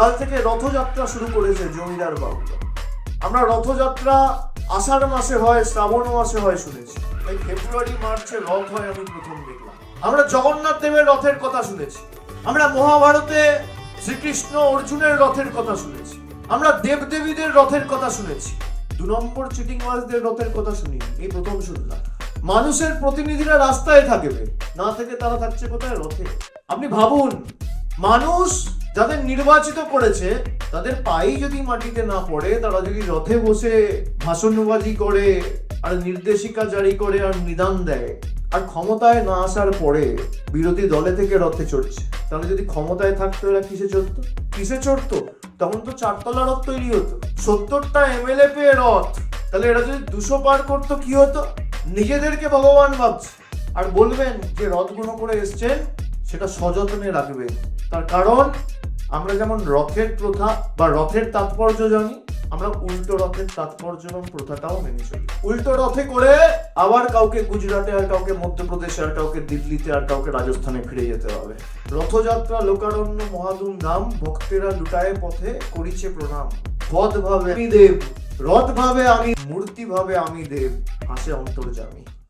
কাল থেকে রথযাত্রা শুরু করেছে জমিদার বাবুরা। আমরা রথযাত্রা আষাঢ় মাসে হয়, শ্রাবণ মাসে হয় শুনেছি, এই ফেব্রুয়ারি মার্চে রথ হয় আমি প্রথম দেখলাম। আমরা জগন্নাথ দেবের রথের কথা শুনেছি, আমরা মহাভারতে শ্রীকৃষ্ণ অর্জুনের রথের কথা শুনেছি, আমরা দেবদেবীদের রথের কথা শুনেছি। 2 নম্বর চিটিংবাজদের রথের কথা শুনি, এই প্রথম শুনলাম। মানুষের প্রতিনিধিরা রাস্তায় থাকবে, না থেকে তারা থাকছে কোথায়? রথে। আপনি ভাবুন, মানুষ যাদের নির্বাচিত করেছে তাদের পায়ে যদি মাটিতে না পড়ে, তারা যদি রথে বসে ভাষণবাজি করে আর নির্দেশিকা জারি করে আর নিদান দেয়, আর ক্ষমতায় না আসার পরে বিরোধী দলে থেকে রথে চড়ছে, তাহলে যদি ক্ষমতায় থাকতো এরা কিসে চড়তো? তখন তো 4 তলা রথ তৈরি হতো, 70টা এমএলএ পেয়ে রথ। তাহলে এরা যদি 200 পার করতো কি হতো? নিজেদেরকে ভগবান ভাবছে আর বলবেন যে রথগুলো করে এসছেন সেটা সযত্নে রাখবেন। তার কারণ আমরা যেমন রথের প্রথা বা রথের তাৎপর্য জানি, আমরা উল্টো রথের তাৎপর্য এবং প্রথাটাও মেনে চলি। উল্টো রথে করে আবার কাউকে গুজরাটে, আর কাউকে মধ্যপ্রদেশে, আর কাউকে দিল্লিতে, আর কাউকে রাজস্থানে ফিরে যেতে হবে। রথযাত্রা লোকারণ্য মহাধুম নাম, ভক্তেরা লুটায় পথে করিছে প্রণাম। পদ ভাবে আমি দেব, রথ ভাবে আমি, মূর্তি ভাবে আমি দেব, হাসে অন্তর্যামী।